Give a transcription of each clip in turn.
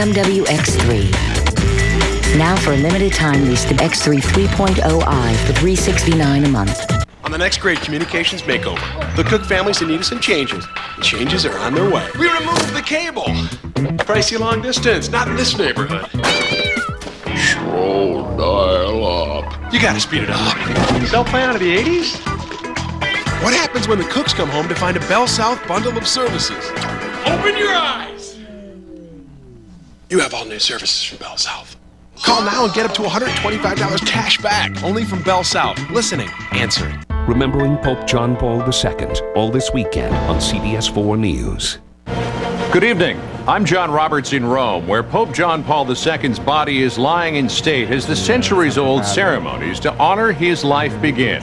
BMW X3. Now for a limited time, lease the X3 3.0i for $369 a month. On the next great communications makeover, the Cook family's in need of some changes. The changes are on their way. We removed the cable. Pricey long distance, not in this neighborhood. Slow dial up. You gotta speed it up. Still playing out of the 80s? What happens when the Cooks come home to find a Bell South bundle of services? Open your eyes. You have all new services from Bell South. Call now and get up to $125 cash back, only from Bell South. Listening, answering. Remembering Pope John Paul II, all this weekend on CBS 4 News. Good evening. I'm John Roberts in Rome, where Pope John Paul II's body is lying in state as the centuries-old ceremonies to honor his life begin.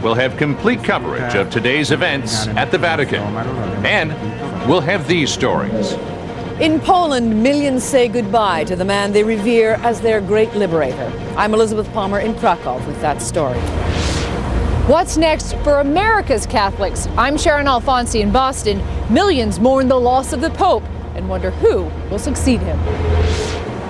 We'll have complete coverage of today's events at the Vatican. And we'll have these stories. In Poland, millions say goodbye to the man they revere as their great liberator. I'm Elizabeth Palmer in Krakow with that story. What's next for America's Catholics? I'm Sharon Alfonsi in Boston. Millions mourn the loss of the Pope and wonder who will succeed him.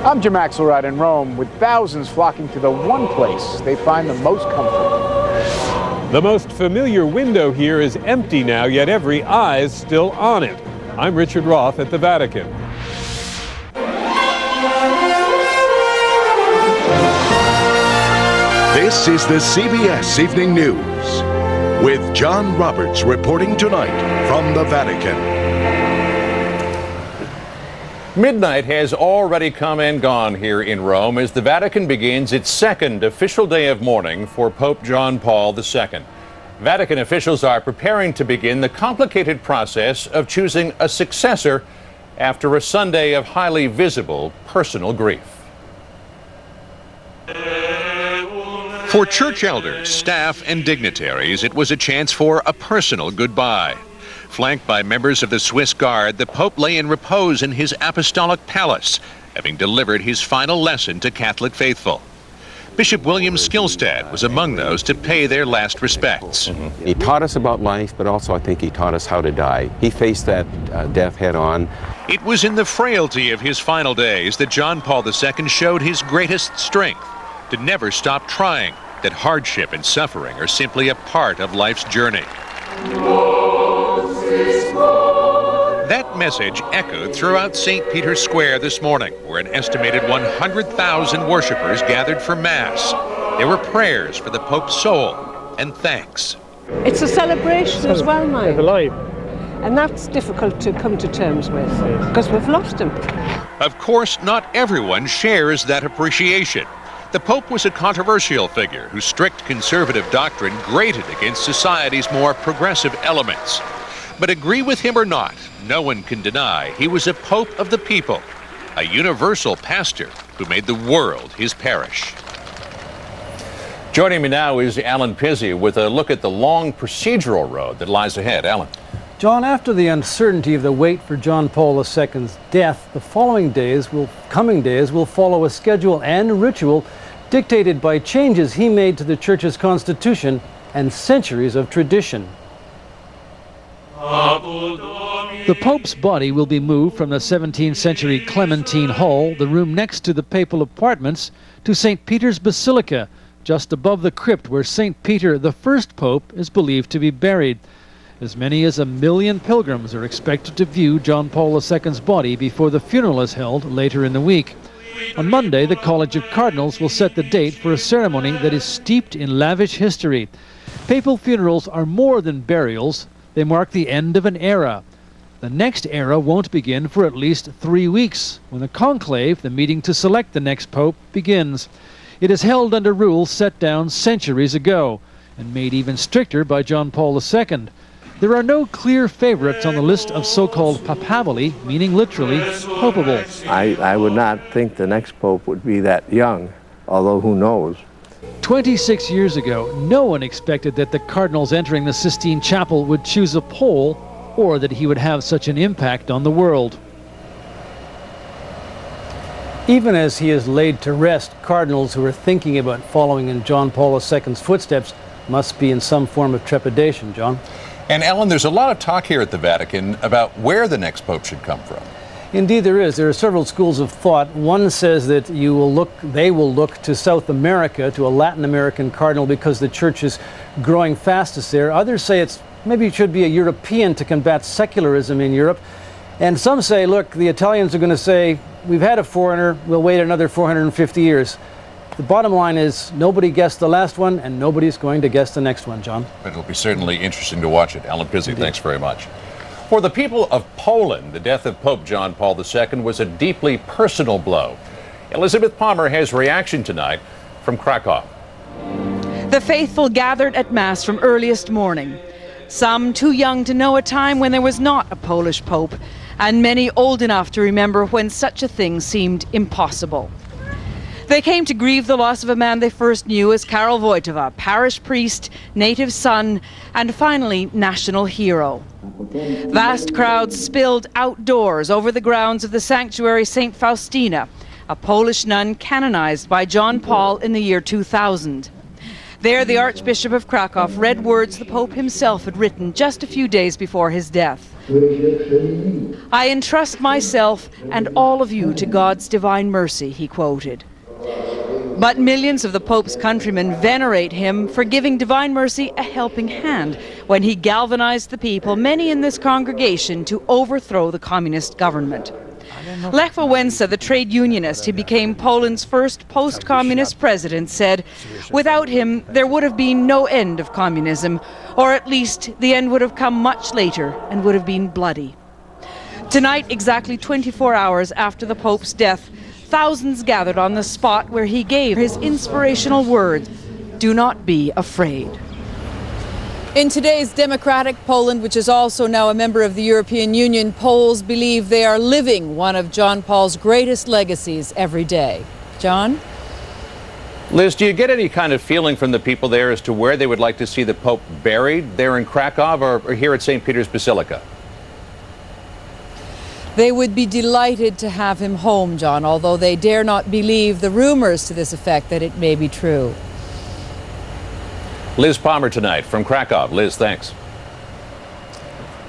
I'm Jim Axelrod in Rome, with thousands flocking to the one place they find the most comfort. The most familiar window here is empty now, yet every eye's still on it. I'm Richard Roth at the Vatican. This is the CBS Evening News with John Roberts reporting tonight from the Vatican. Midnight has already come and gone here in Rome as the Vatican begins its second official day of mourning for Pope John Paul II. Vatican officials are preparing to begin the complicated process of choosing a successor after a Sunday of highly visible personal grief. For church elders, staff, and dignitaries, it was a chance for a personal goodbye. Flanked by members of the Swiss Guard, the Pope lay in repose in his apostolic palace, having delivered his final lesson to Catholic faithful. Bishop William Skillstad was among those to pay their last respects. He taught us about life, but also I think he taught us how to die. He faced that death head on. It was in the frailty of his final days that John Paul II showed his greatest strength, to never stop trying, that hardship and suffering are simply a part of life's journey. That message echoed throughout St. Peter's Square this morning, where an estimated 100,000 worshipers gathered for Mass. There were prayers for the Pope's soul and thanks. It's a celebration as well, Mike. And that's difficult to come to terms with, because we've lost him. Of course, not everyone shares that appreciation. The Pope was a controversial figure whose strict conservative doctrine grated against society's more progressive elements. But agree with him or not, no one can deny he was a Pope of the people, a universal pastor who made the world his parish. Joining me now is Alan Pizzi with a look at the long procedural road that lies ahead. Alan. John, after the uncertainty of the wait for John Paul II's death, the coming days will follow a schedule and ritual dictated by changes he made to the Church's constitution and centuries of tradition. The Pope's body will be moved from the 17th century Clementine Hall, the room next to the papal apartments, to St. Peter's Basilica, just above the crypt where St. Peter, the first Pope, is believed to be buried. As many as 1 million pilgrims are expected to view John Paul II's body before the funeral is held later in the week. On Monday, the College of Cardinals will set the date for a ceremony that is steeped in lavish history. Papal funerals are more than burials. They mark the end of an era. The next era won't begin for at least 3 weeks, when the conclave, the meeting to select the next pope, begins. It is held under rules set down centuries ago, and made even stricter by John Paul II. There are no clear favorites on the list of so-called papabili, meaning literally popeable. I would not think the next pope would be that young, although who knows. 26 years ago, no one expected that the cardinals entering the Sistine Chapel would choose a Pole, or that he would have such an impact on the world. Even as he is laid to rest, cardinals who are thinking about following in John Paul II's footsteps must be in some form of trepidation, John. And Ellen, there's a lot of talk here at the Vatican about where the next pope should come from. Indeed, there is. There are several schools of thought. One says that they will look to South America, to a Latin American cardinal, because the church is growing fastest there. Others say maybe it should be a European to combat secularism in Europe. And some say, look, the Italians are going to say, we've had a foreigner, we'll wait another 450 years. The bottom line is nobody guessed the last one, and nobody's going to guess the next one, John. It'll be certainly interesting to watch it. Alan Pizzi, thanks very much. For the people of Poland, the death of Pope John Paul II was a deeply personal blow. Elizabeth Palmer has reaction tonight from Krakow. The faithful gathered at Mass from earliest morning. Some too young to know a time when there was not a Polish Pope, and many old enough to remember when such a thing seemed impossible. They came to grieve the loss of a man they first knew as Karol Wojtyła, parish priest, native son, and finally national hero. Vast crowds spilled outdoors over the grounds of the sanctuary St. Faustina, a Polish nun canonized by John Paul in the year 2000. There, the Archbishop of Krakow read words the Pope himself had written just a few days before his death. "I entrust myself and all of you to God's divine mercy," he quoted. But millions of the Pope's countrymen venerate him for giving divine mercy a helping hand when he galvanized the people, many in this congregation, to overthrow the communist government. Lech Wałęsa, the trade unionist who became Poland's first post-communist president, said, "Without him, there would have been no end of communism, or at least the end would have come much later and would have been bloody." Tonight, exactly 24 hours after the Pope's death, thousands gathered on the spot where he gave his inspirational words, "Do not be afraid." In today's democratic Poland, which is also now a member of the European Union, Poles believe they are living one of John Paul's greatest legacies every day. John? Liz, do you get any kind of feeling from the people there as to where they would like to see the Pope buried, there in Krakow or here at St. Peter's Basilica? They would be delighted to have him home, John, although they dare not believe the rumors to this effect that it may be true. Liz Palmer tonight from Krakow. Liz, thanks.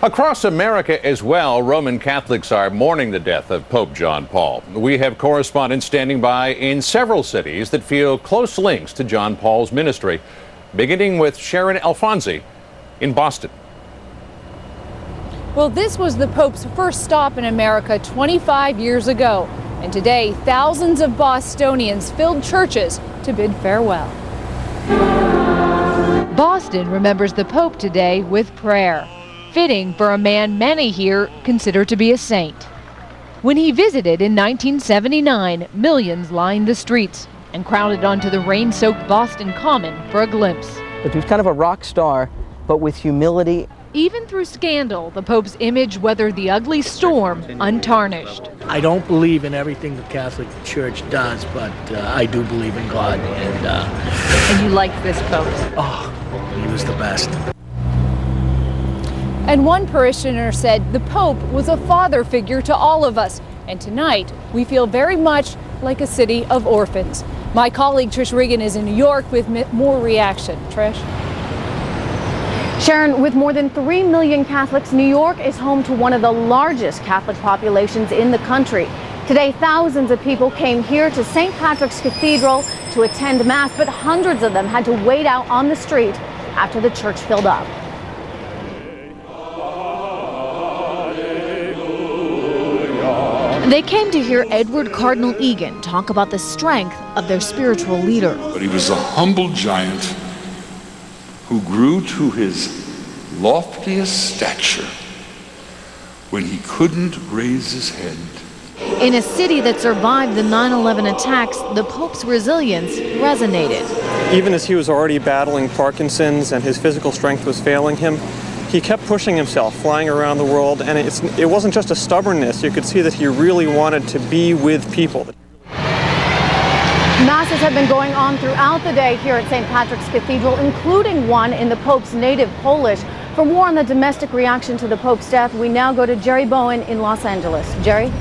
Across America as well, Roman Catholics are mourning the death of Pope John Paul. We have correspondents standing by in several cities that feel close links to John Paul's ministry, beginning with Sharon Alfonsi in Boston. Well, this was the Pope's first stop in America 25 years ago. And today, thousands of Bostonians filled churches to bid farewell. Boston remembers the Pope today with prayer, fitting for a man many here consider to be a saint. When he visited in 1979, millions lined the streets and crowded onto the rain-soaked Boston Common for a glimpse. But he was kind of a rock star, but with humility. Even through scandal, the Pope's image weathered the ugly storm untarnished. I don't believe in everything the Catholic Church does, but I do believe in God. And you like this Pope? Oh, he was the best. And one parishioner said the Pope was a father figure to all of us. And tonight, we feel very much like a city of orphans. My colleague Trish Regan is in New York with more reaction. Trish? Sharon, with more than 3 million Catholics, New York is home to one of the largest Catholic populations in the country. Today, thousands of people came here to St. Patrick's Cathedral to attend Mass, but hundreds of them had to wait out on the street after the church filled up. They came to hear Edward Cardinal Egan talk about the strength of their spiritual leader. But he was a humble giant who grew to his loftiest stature when he couldn't raise his head. In a city that survived the 9/11 attacks, the Pope's resilience resonated. Even as he was already battling Parkinson's and his physical strength was failing him, he kept pushing himself, flying around the world, and it wasn't just a stubbornness. You could see that he really wanted to be with people. Masses have been going on throughout the day here at St. Patrick's Cathedral, including one in the Pope's native Polish. For more on the domestic reaction to the Pope's death, we now go to Jerry Bowen in Los Angeles. Jerry?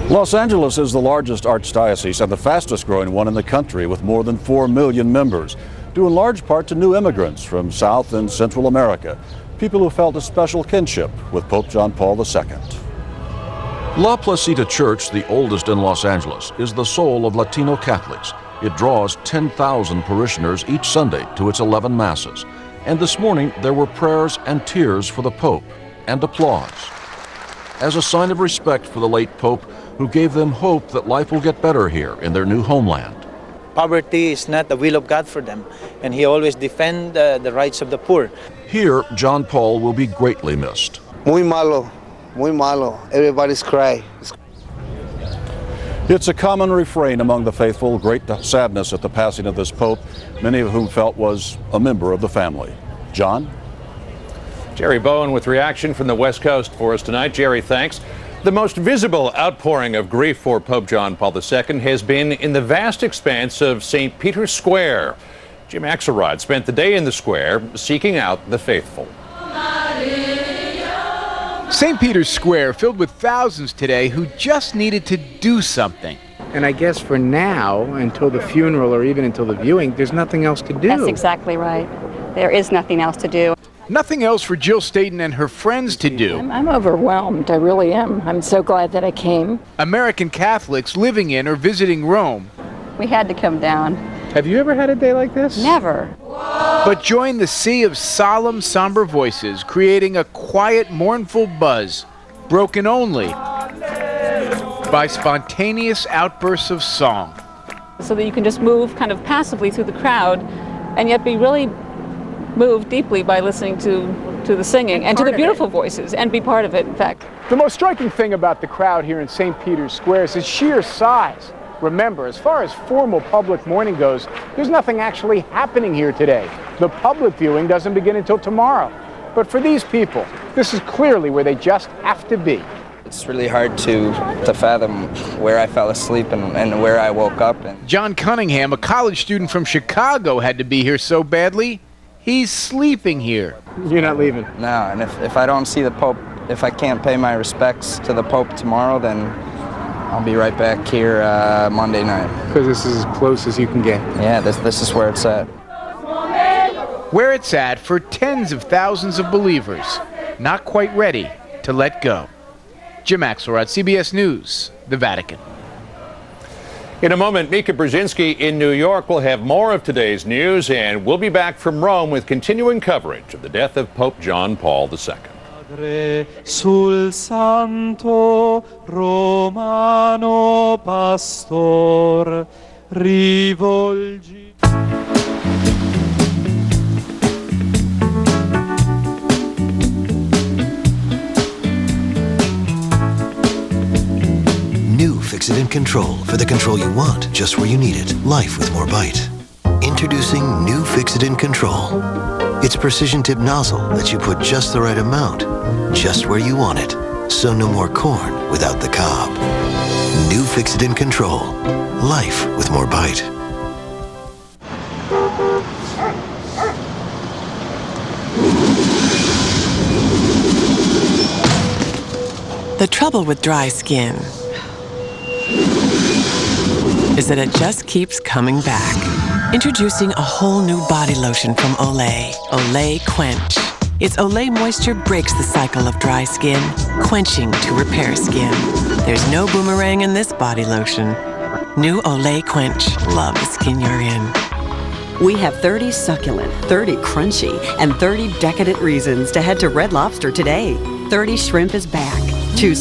Los Angeles is the largest archdiocese and the fastest growing one in the country, with more than 4 million members, due in large part to new immigrants from South and Central America, people who felt a special kinship with Pope John Paul II. La Placita Church, the oldest in Los Angeles, is the soul of Latino Catholics. It draws 10,000 parishioners each Sunday to its 11 masses. And this morning, there were prayers and tears for the Pope, and applause. As a sign of respect for the late Pope, who gave them hope that life will get better here in their new homeland. Poverty is not the will of God for them, and he always defends the rights of the poor. Here, John Paul will be greatly missed. Muy malo, muy malo. Everybody's crying. It's a common refrain among the faithful, great sadness at the passing of this Pope, many of whom felt was a member of the family. John? Jerry Bowen with reaction from the West Coast for us tonight. Jerry, thanks. The most visible outpouring of grief for Pope John Paul II has been in the vast expanse of St. Peter's Square. Jim Axelrod spent the day in the square seeking out the faithful. St. Peter's Square filled with thousands today who just needed to do something. And I guess for now, until the funeral or even until the viewing, there's nothing else to do. That's exactly right. There is nothing else to do. Nothing else for Jill Staten and her friends to do. I'm overwhelmed. I really am. I'm so glad that I came. American Catholics living in or visiting Rome. We had to come down. Have you ever had a day like this? Never. But join the sea of solemn, somber voices, creating a quiet, mournful buzz, broken only by spontaneous outbursts of song. So that you can just move kind of passively through the crowd and yet be really moved deeply by listening to the singing and to the beautiful voices and be part of it, in fact. The most striking thing about the crowd here in St. Peter's Square is its sheer size. Remember, as far as formal public mourning goes, there's nothing actually happening here today. The public viewing doesn't begin until tomorrow. But for these people, this is clearly where they just have to be. It's really hard to fathom where I fell asleep and where I woke up. John Cunningham, a college student from Chicago, had to be here so badly, he's sleeping here. You're not leaving? No, and if I don't see the Pope, if I can't pay my respects to the Pope tomorrow, then I'll be right back here Monday night. Because this is as close as you can get. Yeah, this is where it's at. Where it's at for tens of thousands of believers, not quite ready to let go. Jim Axelrod, CBS News, the Vatican. In a moment, Mika Brzezinski in New York will have more of today's news, and we'll be back from Rome with continuing coverage of the death of Pope John Paul II. Sul Santo Romano Pastor rivolgi. New Fix-It Control for the control you want, just where you need it. Life with more bite. Introducing new Fix-It Control. Its precision tip nozzle lets you put just the right amount, just where you want it. So no more corn without the cob. New Fix-It Control. Life with more bite. The trouble with dry skin is that it just keeps coming back. Introducing a whole new body lotion from Olay. Olay Quench. Its Olay moisture breaks the cycle of dry skin, quenching to repair skin. There's no boomerang in this body lotion. New Olay Quench. Love the skin you're in. We have 30 succulent, 30 crunchy, and 30 decadent reasons to head to Red Lobster today. 30 Shrimp is back. Choose